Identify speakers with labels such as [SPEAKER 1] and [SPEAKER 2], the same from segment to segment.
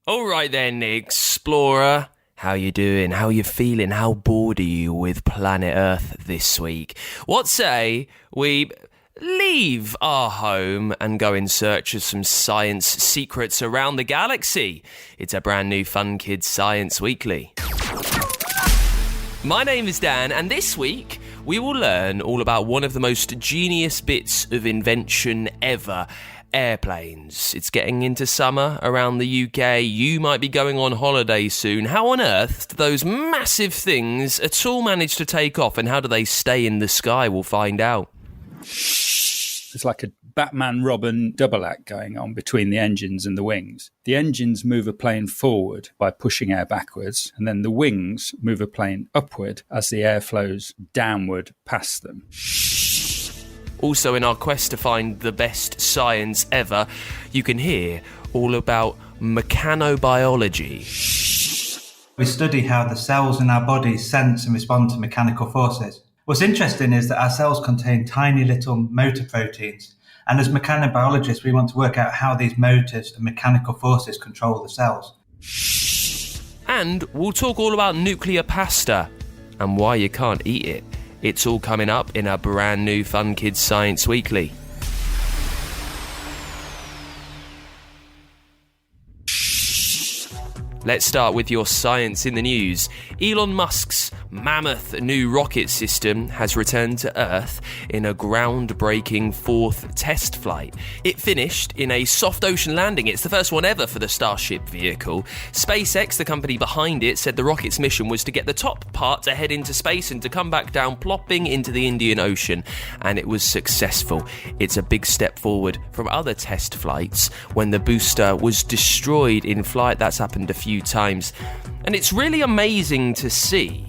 [SPEAKER 1] All right then, explorer. How you doing? How you feeling? How bored are you with planet Earth this week? What say we leave our home and go in search of some science secrets around the galaxy? It's a brand new Fun Kids Science Weekly. My name is Dan, and this week we will learn all about one of the most genius bits of invention ever. Airplanes. It's getting into summer around the UK. You might be going on holiday soon. How on earth do those massive things at all manage to take off, and how do they stay in the sky? We'll find out.
[SPEAKER 2] It's like a Batman-Robin double act going on between the engines and the wings. The engines move a plane forward by pushing air backwards, and then the wings move a plane upward as the air flows downward past them.
[SPEAKER 1] Also, in our quest to find the best science ever, you can hear all about mechanobiology.
[SPEAKER 3] We study how the cells in our bodies sense and respond to mechanical forces. What's interesting is that our cells contain tiny little motor proteins, and as mechanobiologists, we want to work out how these motors and mechanical forces control the cells.
[SPEAKER 1] And we'll talk all about nuclear pasta and why you can't eat it. It's all coming up in a brand new Fun Kids Science Weekly. Let's start with your science in the news. Elon Musk's mammoth new rocket system has returned to Earth in a groundbreaking fourth test flight. It finished in a soft ocean landing. It's the first one ever for the Starship vehicle. SpaceX, the company behind it, said the rocket's mission was to get the top part to head into space and to come back down plopping into the Indian Ocean. And it was successful. It's a big step forward from other test flights when the booster was destroyed in flight. That's happened a few times. And it's really amazing to see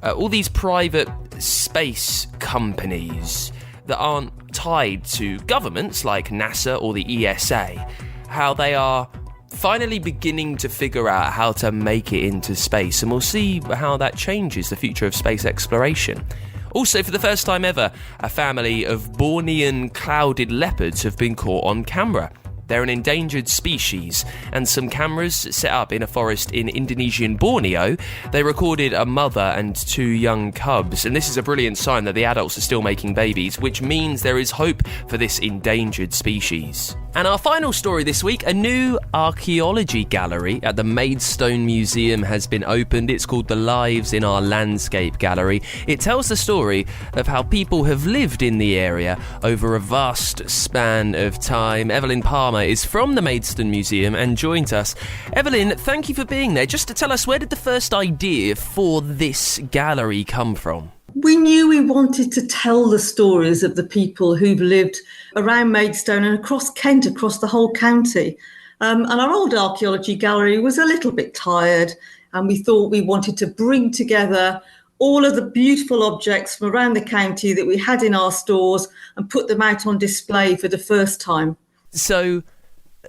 [SPEAKER 1] all these private space companies that aren't tied to governments like NASA or the ESA, how they are finally beginning to figure out how to make it into space, and we'll see how that changes the future of space exploration. Also, for the first time ever, a family of Bornean Clouded Leopards have been caught on camera. They're an endangered species, and some cameras set up in a forest in Indonesian Borneo, they recorded a mother and two young cubs, and this is a brilliant sign that the adults are still making babies, which means there is hope for this endangered species. And our final story this week, a new archaeology gallery at the Maidstone Museum has been opened. It's called The Lives in Our Landscape Gallery. It tells the story of how people have lived in the area over a vast span of time. Evelyn Palmer is from the Maidstone Museum and joins us. Evelyn, thank you for being there. Just to tell us, where did the first idea for this gallery come from?
[SPEAKER 4] We knew we wanted to tell the stories of the people who've lived around Maidstone and across Kent, across the whole county. And our old archaeology gallery was a little bit tired, and we thought we wanted to bring together all of the beautiful objects from around the county that we had in our stores and put them out on display for the first time.
[SPEAKER 1] So,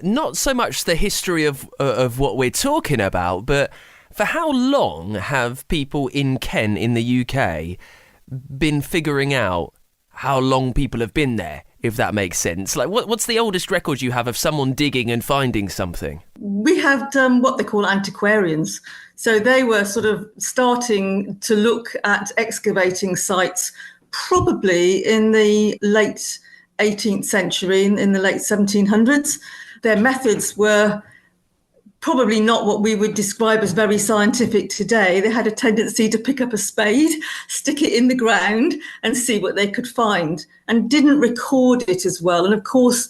[SPEAKER 1] not so much the history of what we're talking about, but for how long have people in Kent in the UK been figuring out how long people have been there, if that makes sense? Like, what's the oldest record you have of someone digging and finding something?
[SPEAKER 4] We have what they call antiquarians. So they were sort of starting to look at excavating sites probably in the late 18th century, in the late 1700s. Their methods were probably not what we would describe as very scientific today. They had a tendency to pick up a spade, stick it in the ground and see what they could find, and didn't record it as well. And of course,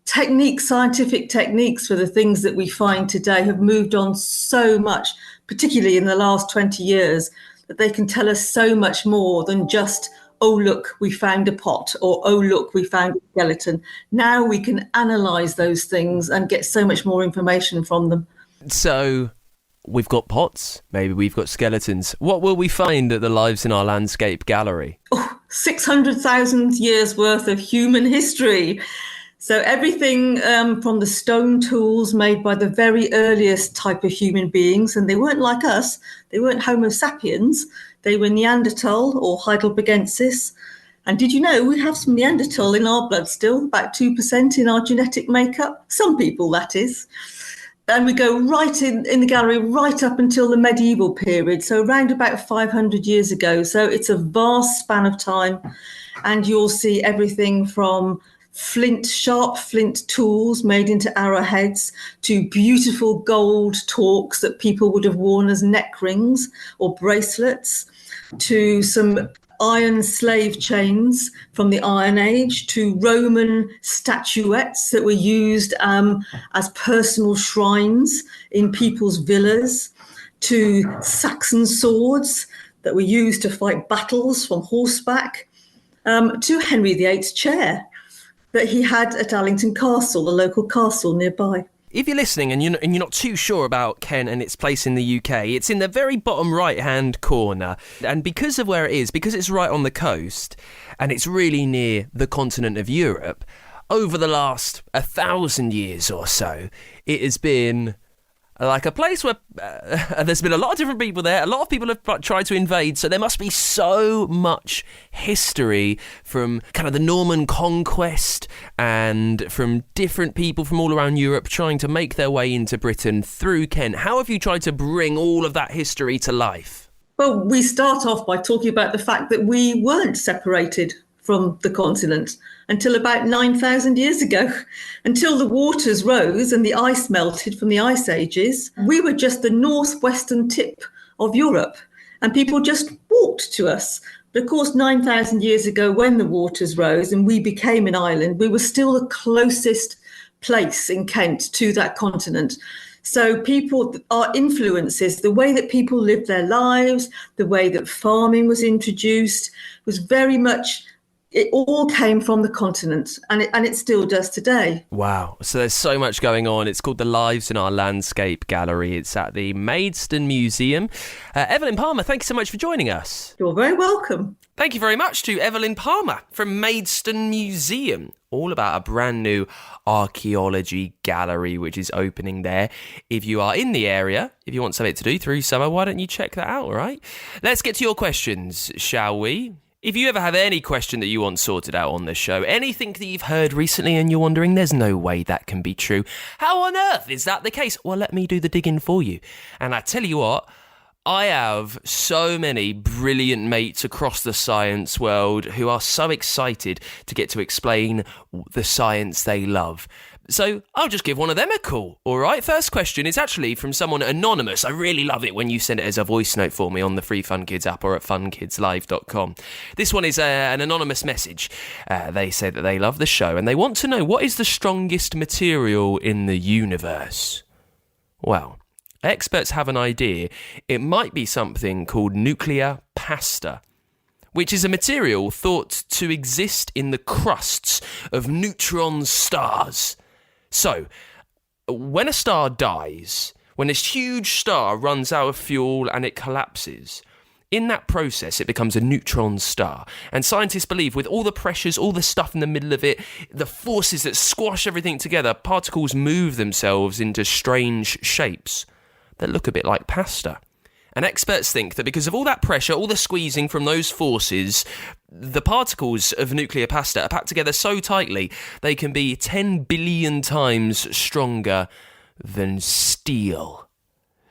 [SPEAKER 4] scientific techniques for the things that we find today have moved on so much, particularly in the last 20 years, that they can tell us so much more than just, oh, look, we found a pot, or, oh, look, we found a skeleton. Now we can analyse those things and get so much more information from them.
[SPEAKER 1] So we've got pots, maybe we've got skeletons. What will we find at the Lives in Our Landscape Gallery?
[SPEAKER 4] 600,000 years worth of human history. So everything from the stone tools made by the very earliest type of human beings, and they weren't like us, they weren't Homo sapiens, they were Neanderthal or Heidelbergensis. And did you know we have some Neanderthal in our blood still, about 2% in our genetic makeup? Some people, that is. And we go right in the gallery right up until the medieval period, so around about 500 years ago. So it's a vast span of time, and you'll see everything from sharp flint tools made into arrowheads to beautiful gold torques that people would have worn as neck rings or bracelets, to some iron slave chains from the Iron Age, to Roman statuettes that were used as personal shrines in people's villas, to Saxon swords that were used to fight battles from horseback, to Henry VIII's chair that he had at Allington Castle, the local castle nearby.
[SPEAKER 1] If you're listening and you're not too sure about Kent and its place in the UK, it's in the very bottom right-hand corner. And because of where it is, because it's right on the coast, and it's really near the continent of Europe, over the last 1,000 years or so, it has been like a place where there's been a lot of different people there. A lot of people have tried to invade, so there must be so much history from kind of the Norman conquest and from different people from all around Europe trying to make their way into Britain through Kent. How have you tried to bring all of that history to life?
[SPEAKER 4] Well, we start off by talking about the fact that we weren't separated from the continent until about 9,000 years ago. Until the waters rose and the ice melted from the ice ages, we were just the northwestern tip of Europe, and people just walked to us. But of course, 9,000 years ago, when the waters rose and we became an island, we were still the closest place in Kent to that continent. So our influences, the way that people lived their lives, the way that farming was introduced, was very much, it all came from the continent, and it still does today.
[SPEAKER 1] Wow. So there's so much going on. It's called the Lives in Our Landscape Gallery. It's at the Maidstone Museum. Evelyn Palmer, thank you so much for joining us.
[SPEAKER 4] You're very welcome.
[SPEAKER 1] Thank you very much to Evelyn Palmer from Maidstone Museum. All about a brand new archaeology gallery which is opening there. If you are in the area, if you want something to do through summer, why don't you check that out, all right? Let's get to your questions, shall we? If you ever have any question that you want sorted out on the show, anything that you've heard recently and you're wondering, there's no way that can be true. How on earth is that the case? Well, let me do the digging for you. And I tell you what, I have so many brilliant mates across the science world who are so excited to get to explain the science they love. So I'll just give one of them a call, all right? First question is actually from someone anonymous. I really love it when you send it as a voice note for me on the free Fun Kids app or at funkidslive.com. This one is an anonymous message. They say that they love the show and they want to know, what is the strongest material in the universe? Well, experts have an idea. It might be something called nuclear pasta, which is a material thought to exist in the crusts of neutron stars. So, when a star dies, when this huge star runs out of fuel and it collapses, in that process it becomes a neutron star. And scientists believe with all the pressures, all the stuff in the middle of it, the forces that squash everything together, particles move themselves into strange shapes that look a bit like pasta. And experts think that because of all that pressure, all the squeezing from those forces, the particles of nuclear pasta are packed together so tightly they can be 10 billion times stronger than steel.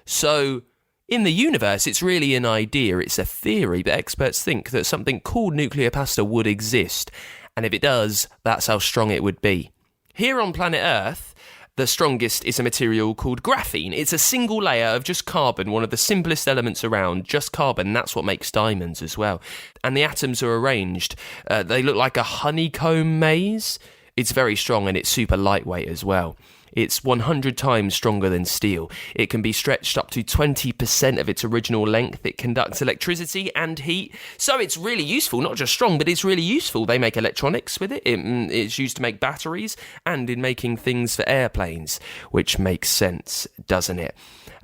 [SPEAKER 1] So, in the universe, it's really an idea, it's a theory, but experts think that something called nuclear pasta would exist. And if it does, that's how strong it would be. Here on planet Earth, the strongest is a material called graphene. It's a single layer of just carbon, one of the simplest elements around, just carbon. That's what makes diamonds as well. And the atoms are arranged. They look like a honeycomb maze. It's very strong and it's super lightweight as well. It's 100 times stronger than steel. It can be stretched up to 20% of its original length. It conducts electricity and heat. So it's really useful, not just strong, but it's really useful. They make electronics with it. It's used to make batteries and in making things for airplanes, which makes sense, doesn't it?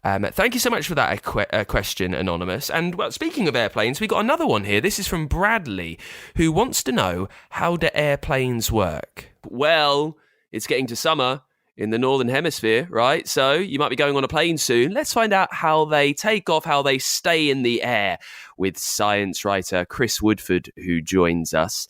[SPEAKER 1] Thank you so much for that question, Anonymous. And well, speaking of airplanes, we got another one here. This is from Bradley, who wants to know, how do airplanes work? Well, it's getting to summer in the Northern Hemisphere, right? So you might be going on a plane soon. Let's find out how they take off, how they stay in the air with science writer Chris Woodford, who joins us.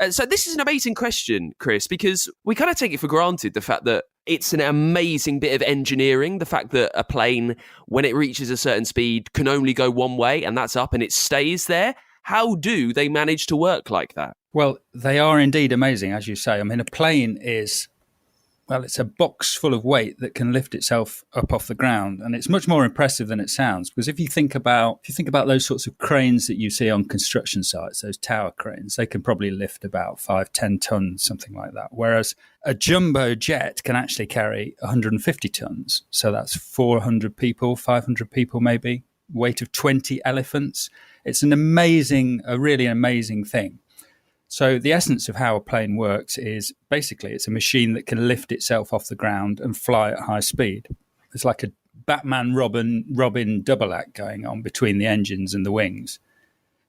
[SPEAKER 1] So this is an amazing question, Chris, because we kind of take it for granted, the fact that it's an amazing bit of engineering, the fact that a plane, when it reaches a certain speed, can only go one way, and that's up, and it stays there. How do they manage to work like that?
[SPEAKER 2] Well, they are indeed amazing, as you say. I mean, a plane is, well, it's a box full of weight that can lift itself up off the ground, and it's much more impressive than it sounds. Because if you think about those sorts of cranes that you see on construction sites, those tower cranes, they can probably lift about 5-10 tons, something like that. Whereas a jumbo jet can actually carry 150 tons, so that's 400 people, 500 people maybe, weight of 20 elephants. It's a really amazing thing. So the essence of how a plane works is basically it's a machine that can lift itself off the ground and fly at high speed. It's like a Batman Robin double act going on between the engines and the wings.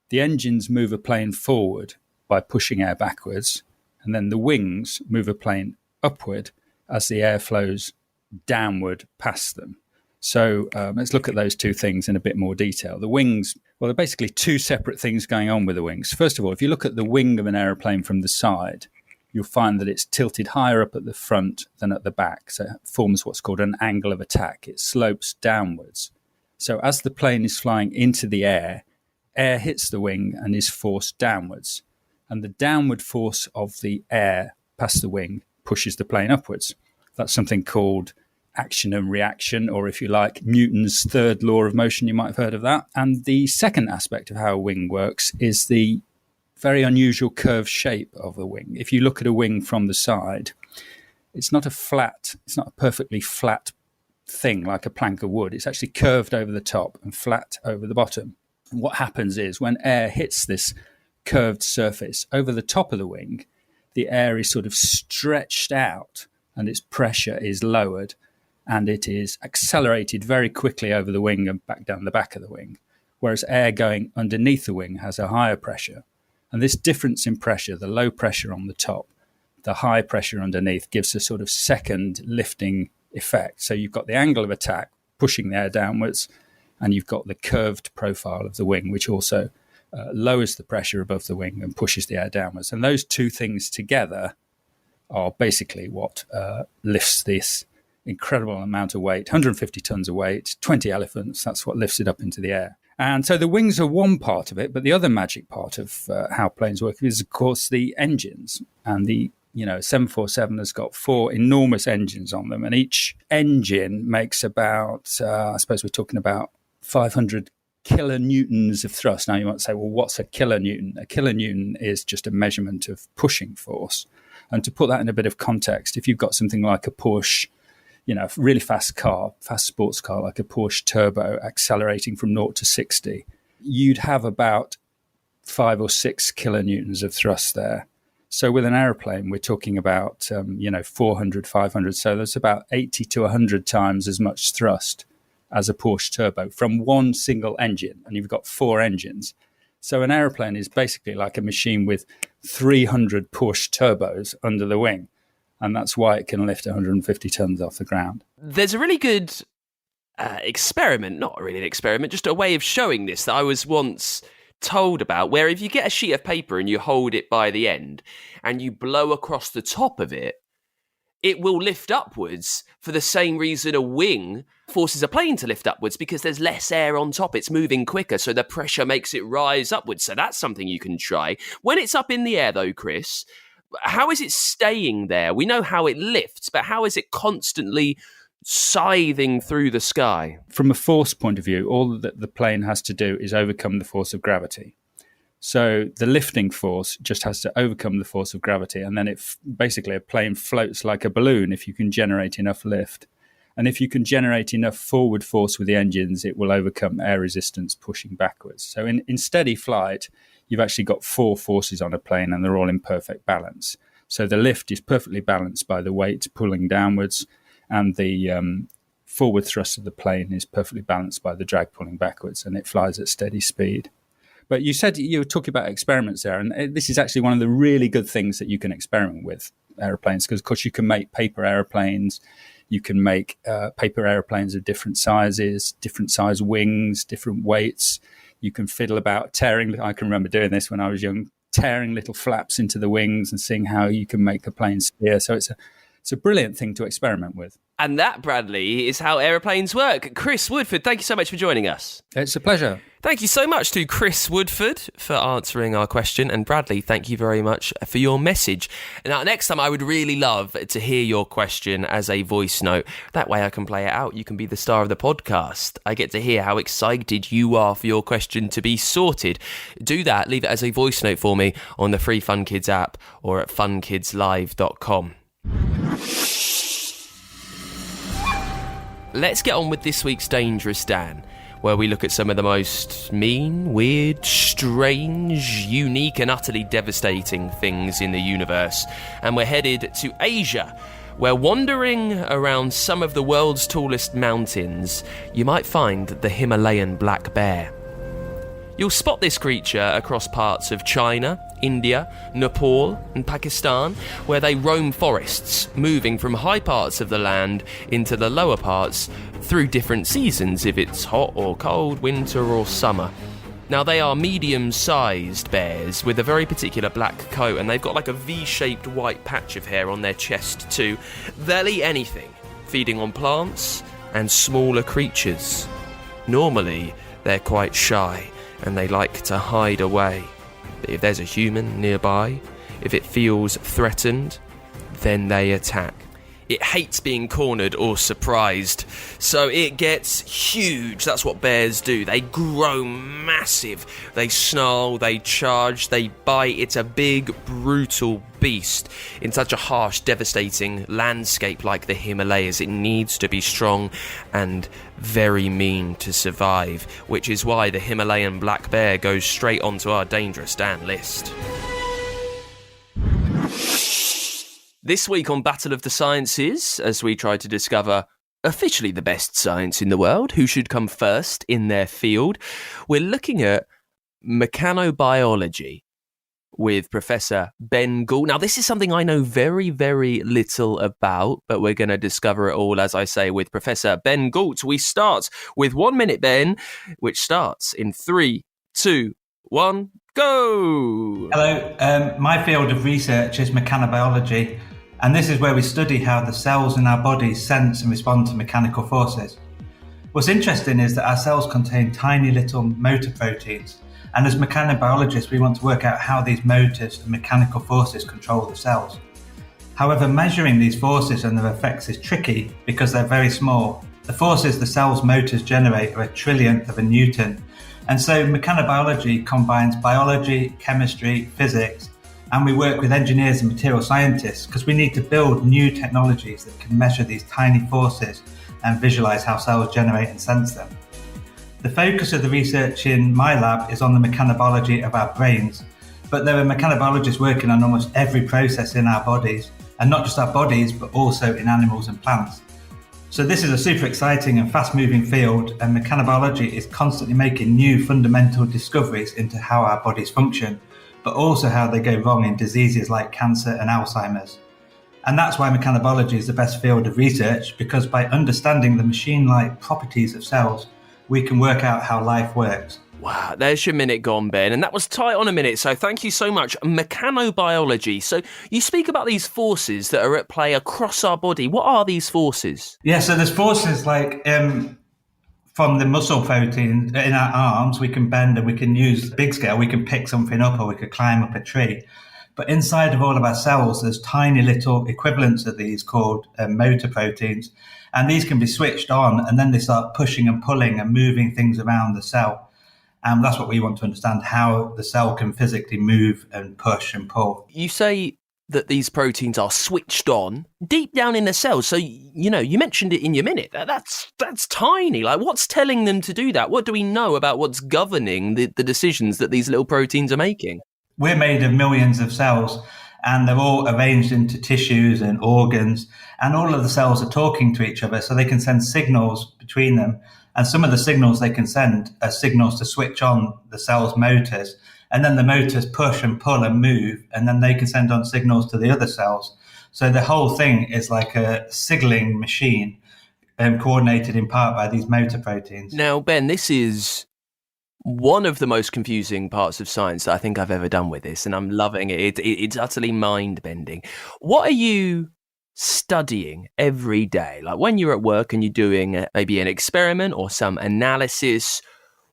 [SPEAKER 2] The engines move a plane forward by pushing air backwards, and then the wings move a plane upward as the air flows downward past them. So let's look at those two things in a bit more detail. The wings, well, there are basically two separate things going on with the wings. First of all, if you look at the wing of an aeroplane from the side, you'll find that it's tilted higher up at the front than at the back. So it forms what's called an angle of attack. It slopes downwards. So as the plane is flying into the air hits the wing and is forced downwards. And the downward force of the air past the wing pushes the plane upwards. That's something called action and reaction, or if you like, Newton's third law of motion. You might have heard of that. And the second aspect of how a wing works is the very unusual curved shape of the wing. If you look at a wing from the side, it's not a perfectly flat thing like a plank of wood. It's actually curved over the top and flat over the bottom. And what happens is when air hits this curved surface over the top of the wing, the air is sort of stretched out and its pressure is lowered, and it is accelerated very quickly over the wing and back down the back of the wing, whereas air going underneath the wing has a higher pressure. And this difference in pressure, the low pressure on the top, the high pressure underneath, gives a sort of second lifting effect. So you've got the angle of attack pushing the air downwards, and you've got the curved profile of the wing, which also lowers the pressure above the wing and pushes the air downwards. And those two things together are basically what lifts this incredible amount of weight, 150 tons of weight, 20 elephants. That's what lifts it up into the air. And so the wings are one part of it, but the other magic part of how planes work is, of course, the engines. And the 747 has got 4 enormous engines on them, and each engine makes about, I suppose we're talking about 500 kilonewtons of thrust. Now you might say, well, what's a kilonewton? A kilonewton is just a measurement of pushing force. And to put that in a bit of context, if you've got something like a Porsche, really fast sports car like a Porsche Turbo accelerating from 0 to 60, you'd have about 5 or 6 kilonewtons of thrust there. So with an aeroplane, we're talking about, 400, 500. So there's about 80 to 100 times as much thrust as a Porsche Turbo from one single engine. And you've got 4 engines. So an aeroplane is basically like a machine with 300 Porsche Turbos under the wing. And that's why it can lift 150 tons off the ground.
[SPEAKER 1] There's a really good experiment, not really an experiment, just a way of showing this that I was once told about, where if you get a sheet of paper and you hold it by the end and you blow across the top of it, it will lift upwards for the same reason a wing forces a plane to lift upwards, because there's less air on top. It's moving quicker, so the pressure makes it rise upwards. So that's something you can try. When it's up in the air, though, Chris, how is it staying there? We know how it lifts, but how is it constantly scything through the sky?
[SPEAKER 2] From a force point of view, all that the plane has to do is overcome the force of gravity. So the lifting force just has to overcome the force of gravity, and then basically a plane floats like a balloon if you can generate enough lift. And if you can generate enough forward force with the engines, it will overcome air resistance pushing backwards. So in steady flight, you've actually got 4 forces on a plane, and they're all in perfect balance. So the lift is perfectly balanced by the weight pulling downwards, and the forward thrust of the plane is perfectly balanced by the drag pulling backwards, and it flies at steady speed. But you said you were talking about experiments there, and this is actually one of the really good things that you can experiment with aeroplanes, because, of course, you can make paper aeroplanes. You can make paper aeroplanes of different sizes, different size wings, different weights. You can fiddle about tearing. I can remember doing this when I was young, tearing little flaps into the wings and seeing how you can make the plane steer. So it's a brilliant thing to experiment with.
[SPEAKER 1] And that, Bradley, is how aeroplanes work. Chris Woodford, thank you so much for joining us.
[SPEAKER 2] It's a pleasure.
[SPEAKER 1] Thank you so much to Chris Woodford for answering our question. And Bradley, thank you very much for your message. Now, next time I would really love to hear your question as a voice note. That way I can play it out. You can be the star of the podcast. I get to hear how excited you are for your question to be sorted. Do that. Leave it as a voice note for me on the free Fun Kids app or at funkidslive.com. Let's get on with this week's Dangerous Dan, where we look at some of the most mean, weird, strange, unique and utterly devastating things in the universe. And we're headed to Asia, where wandering around some of the world's tallest mountains, you might find the Himalayan black bear. You'll spot this creature across parts of China, India, Nepal and Pakistan, where they roam forests, moving from high parts of the land into the lower parts through different seasons, if it's hot or cold, winter or summer. Now, they are medium-sized bears with a very particular black coat, and they've got like a V-shaped white patch of hair on their chest too. They'll eat anything, feeding on plants and smaller creatures. Normally, they're quite shy, and they like to hide away. But if there's a human nearby, if it feels threatened, then they attack. It hates being cornered or surprised, so it gets huge. That's what bears do. They grow massive. They snarl, they charge, they bite. It's a big, brutal beast. In such a harsh, devastating landscape like the Himalayas, it needs to be strong and very mean to survive, which is why the Himalayan black bear goes straight onto our Dangerous Dan list. This week on Battle of the Sciences, as we try to discover officially the best science in the world, who should come first in their field, we're looking at mechanobiology with Professor Ben Gould. Now, this is something I know very, very little about, but we're going to discover it all, as I say, with Professor Ben Gould. We start with 1 minute, Ben, which starts in 3, 2, 1, go!
[SPEAKER 3] Hello, my field of research is mechanobiology, and this is where we study how the cells in our bodies sense and respond to mechanical forces. What's interesting is that our cells contain tiny little motor proteins, and as mechanobiologists we want to work out how these motors and mechanical forces control the cells. However, measuring these forces and their effects is tricky because they're very small. The forces the cell's motors generate are a trillionth of a Newton, and so mechanobiology combines biology, chemistry, physics, and we work with engineers and material scientists because we need to build new technologies that can measure these tiny forces and visualize how cells generate and sense them. The focus of the research in my lab is on the mechanobiology of our brains, but there are mechanobiologists working on almost every process in our bodies, and not just our bodies, but also in animals and plants. So this is a super exciting and fast-moving field, and mechanobiology is constantly making new fundamental discoveries into how our bodies function, but also how they go wrong in diseases like cancer and Alzheimer's. And that's why mechanobiology is the best field of research, because by understanding the machine-like properties of cells, we can work out how life works.
[SPEAKER 1] Wow, there's your minute gone, Ben, and that was tight on a minute, so thank you so much. Mechanobiology. So you speak about these forces that are at play across our body. What are these forces?
[SPEAKER 3] Yeah, so there's forces like from the muscle protein in our arms, we can bend and we can use big scale, we can pick something up or we could climb up a tree. But inside of all of our cells, there's tiny little equivalents of these called motor proteins. And these can be switched on and then they start pushing and pulling and moving things around the cell. And that's what we want to understand, how the cell can physically move and push and pull.
[SPEAKER 1] You say that these proteins are switched on deep down in the cells. So, you know, you mentioned it in your minute. That's tiny. Like, what's telling them to do that? What do we know about what's governing the decisions that these little proteins are making?
[SPEAKER 3] We're made of millions of cells, and they're all arranged into tissues and organs, and all of the cells are talking to each other so they can send signals between them. And some of the signals they can send are signals to switch on the cell's motors, and then the motors push and pull and move, and then they can send on signals to the other cells. So the whole thing is like a signaling machine, coordinated in part by these motor proteins.
[SPEAKER 1] Now, Ben, this is one of the most confusing parts of science that I think I've ever done with this, and I'm loving it. It's utterly mind-bending. What are you studying every day? Like when you're at work and you're doing maybe an experiment or some analysis,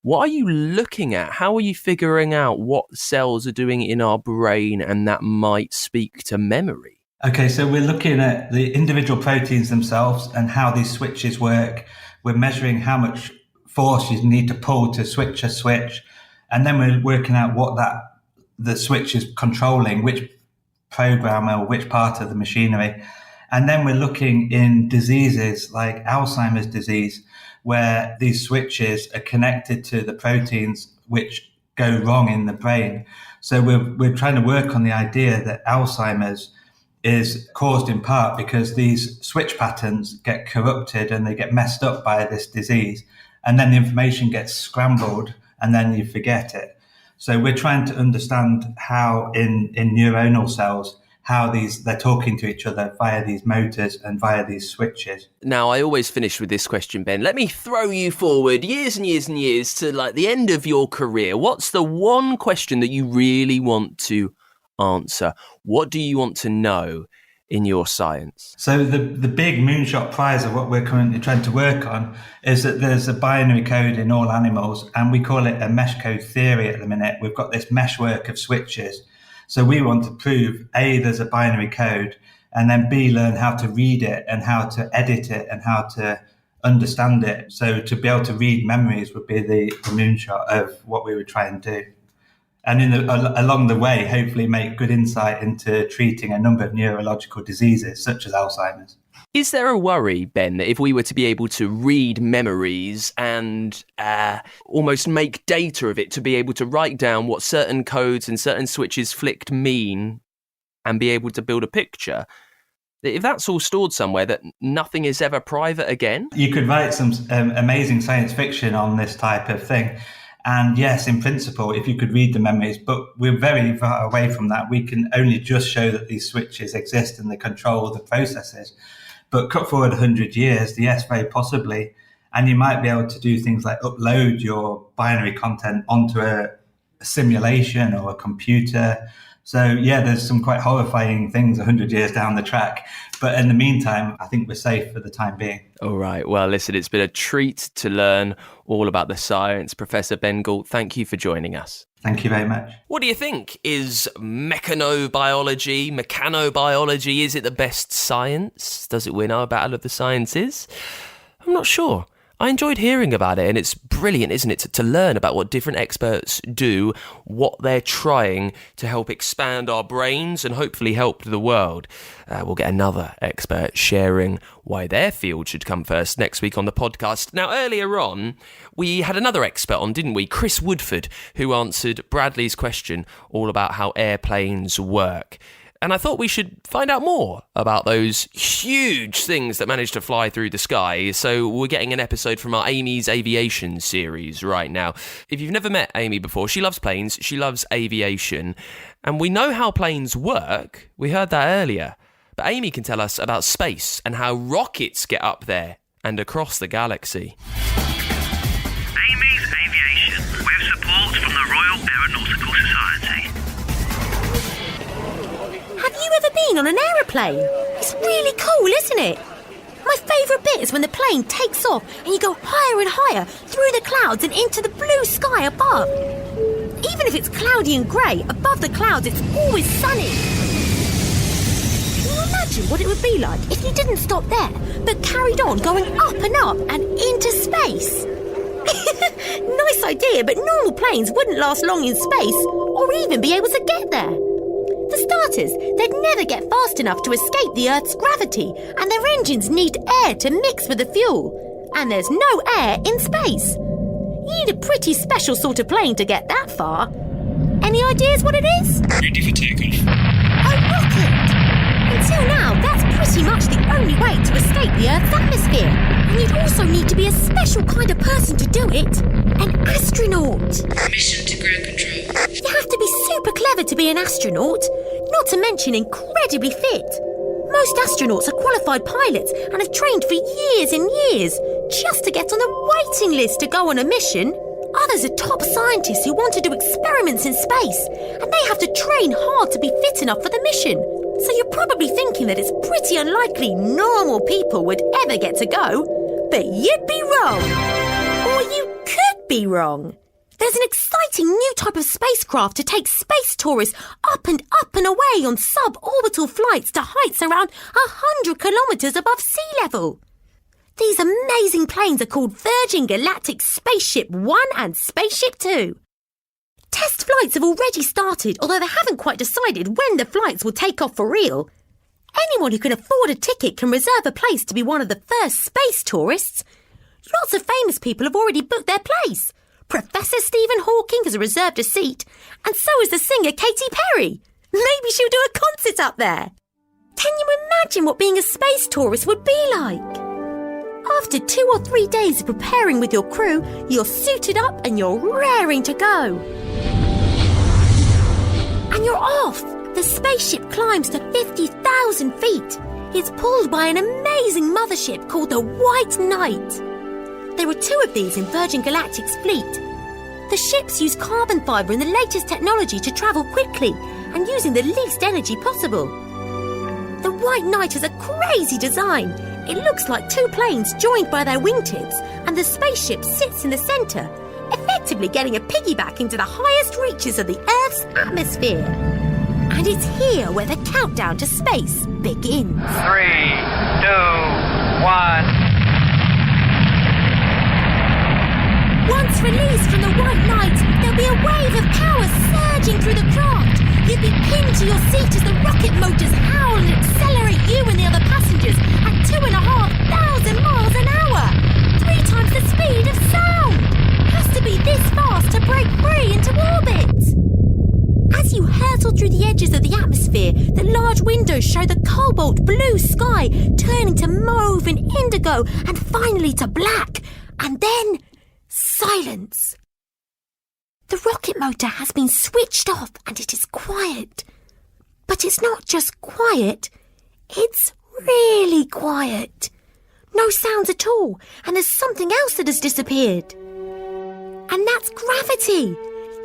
[SPEAKER 1] what are you looking at? How are you figuring out what cells are doing in our brain and that might speak to memory?
[SPEAKER 3] Okay, so we're looking at the individual proteins themselves and how these switches work. We're measuring how much force you need to pull to switch a switch. And then we're working out what the switch is controlling, which program or which part of the machinery. And then we're looking in diseases like Alzheimer's disease, where these switches are connected to the proteins which go wrong in the brain. So we're trying to work on the idea that Alzheimer's is caused in part because these switch patterns get corrupted and they get messed up by this disease. And then the information gets scrambled and then you forget it. So we're trying to understand how in neuronal cells, how they're talking to each other via these motors and via these switches.
[SPEAKER 1] Now, I always finish with this question, Ben. Let me throw you forward years and years and years to like the end of your career. What's the one question that you really want to answer? What do you want to know in your science?
[SPEAKER 3] So the big moonshot prize of what we're currently trying to work on is that there's a binary code in all animals, and we call it a mesh code theory at the minute. We've got this meshwork of switches. So we want to prove A, there's a binary code, and then B, learn how to read it and how to edit it and how to understand it. So to be able to read memories would be the moonshot of what we would try and do. And along the way, hopefully make good insight into treating a number of neurological diseases, such as Alzheimer's.
[SPEAKER 1] Is there a worry, Ben, that if we were to be able to read memories and almost make data of it, to be able to write down what certain codes and certain switches flicked mean and be able to build a picture, that if that's all stored somewhere, that nothing is ever private again?
[SPEAKER 3] You could write some amazing science fiction on this type of thing. And yes, in principle, if you could read the memories, but we're very far away from that. We can only just show that these switches exist and they control the processes. But cut forward 100 years, yes, very possibly. And you might be able to do things like upload your binary content onto a simulation or a computer. So yeah, there's some quite horrifying things 100 years down the track. But in the meantime, I think we're safe for the time being. All
[SPEAKER 1] right. Well, listen, it's been a treat to learn all about the science. Professor Ben Gault, thank you for joining us.
[SPEAKER 3] Thank you very much.
[SPEAKER 1] What do you think? Is mechanobiology, is it the best science? Does it win our battle of the sciences? I'm not sure. I enjoyed hearing about it, and it's brilliant, isn't it, to learn about what different experts do, what they're trying to help expand our brains and hopefully help the world. We'll get another expert sharing why their field should come first next week on the podcast. Now, earlier on, we had another expert on, didn't we? Chris Woodford, who answered Bradley's question all about how airplanes work. And I thought we should find out more about those huge things that manage to fly through the sky. So we're getting an episode from our Amy's Aviation series right now. If you've never met Amy before, she loves planes, she loves aviation. And we know how planes work. We heard that earlier. But Amy can tell us about space and how rockets get up there and across the galaxy.
[SPEAKER 5] Amy's Aviation, with support from the Royal Aeronautical Society.
[SPEAKER 6] Have you ever been on an aeroplane? It's really cool, isn't it? My favourite bit is when the plane takes off and you go higher and higher through the clouds and into the blue sky above. Even if it's cloudy and grey, above the clouds it's always sunny. Can you imagine what it would be like if you didn't stop there, but carried on going up and into space? Nice idea, but normal planes wouldn't last long in space or even be able to get there. For starters, they'd never get fast enough to escape the Earth's gravity, and their engines need air to mix with the fuel. And there's no air in space. You need a pretty special sort of plane to get that far. Any ideas what it is?
[SPEAKER 5] Ready for takeoff.
[SPEAKER 6] A rocket! Until now, that's pretty much the only way to escape the Earth's atmosphere. And you'd also need to be a special kind of person to do it. An astronaut.
[SPEAKER 7] Mission to ground control.
[SPEAKER 6] You have to be super clever to be an astronaut, not to mention incredibly fit. Most astronauts are qualified pilots and have trained for years and years just to get on the waiting list to go on a mission. others are top scientists who want to do experiments in space, and they have to train hard to be fit enough for the mission. So you're probably thinking that it's pretty unlikely normal people would ever get to go, but you'd be wrong. Or you could be wrong. There's an exciting new type of spacecraft to take space tourists up and away on suborbital flights to heights around 100 kilometres above sea level. These amazing planes are called Virgin Galactic Spaceship 1 and Spaceship 2. Test flights have already started, although they haven't quite decided when the flights will take off for real. Anyone who can afford a ticket can reserve a place to be one of the first space tourists. Lots of famous people have already booked their place. Professor Stephen Hawking has reserved a seat, and so has the singer Katy Perry. Maybe she'll do a concert up there. Can you imagine what being a space tourist would be like? After 2 or 3 days of preparing with your crew, you're suited up and you're raring to go. And you're off. The spaceship climbs to 50,000 feet. It's pulled by an amazing mothership called the White Knight. There are 2 of these in Virgin Galactic's fleet. The ships use carbon fibre and the latest technology to travel quickly and using the least energy possible. The White Knight has a crazy design. It looks like 2 planes joined by their wingtips, and the spaceship sits in the centre, effectively getting a piggyback into the highest reaches of the Earth's atmosphere. And it's here where the countdown to space begins.
[SPEAKER 5] 3, 2, 1.
[SPEAKER 6] Once released from the White Knight, there'll be a wave of power surging through the craft. You'll be pinned to your seat as the rocket motors howl and accelerate you and the other passengers at 2,500 miles an hour. 3 times the speed of sound. Has to be this fast to break free into orbit. As you hurtle through the edges of the atmosphere, the large windows show the cobalt blue sky turning to mauve and indigo and finally to black. And then silence. The rocket motor has been switched off and it is quiet. But it's not just quiet, it's really quiet. No sounds at all, and there's something else that has disappeared. And that's gravity.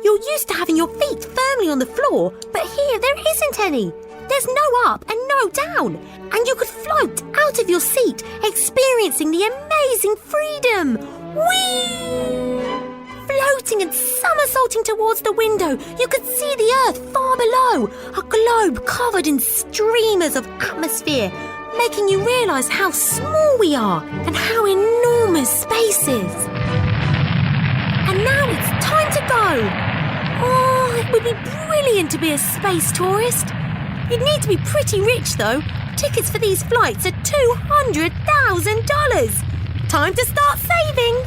[SPEAKER 6] You're used to having your feet firmly on the floor, but here there isn't any. There's no up and no down, and you could float out of your seat, experiencing the amazing freedom. Whee! Floating and somersaulting towards the window, you could see the Earth far below, a globe covered in streamers of atmosphere, making you realise how small we are and how enormous space is. And now it's time to go. Oh, it would be brilliant to be a space tourist. You'd need to be pretty rich, though. Tickets for these flights are $200,000. Time to start saving.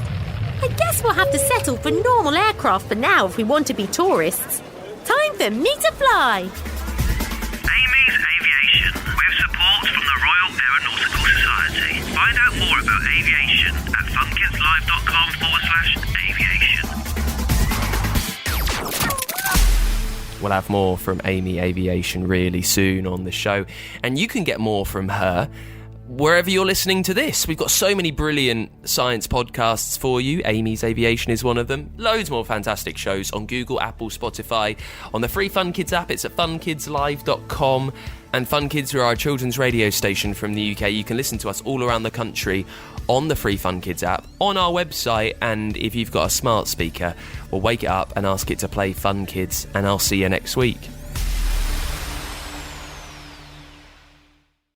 [SPEAKER 6] I guess we'll have to settle for normal aircraft for now if we want to be tourists. Time for me to fly.
[SPEAKER 5] Amy's Aviation, with support from the Royal Aeronautical Society. Find out more about aviation at funkidslive.com/aviation.
[SPEAKER 1] We'll have more from Amy Aviation really soon on the show, and you can get more from her wherever you're listening to this. We've got so many brilliant science podcasts for you. Amy's Aviation is one of them. Loads more fantastic shows on Google, Apple, Spotify. On the free Fun Kids app, it's at funkidslive.com. And Fun Kids are our children's radio station from the UK. You can listen to us all around the country on the free Fun Kids app, on our website, and if you've got a smart speaker, we'll wake it up and ask it to play Fun Kids, and I'll see you next week.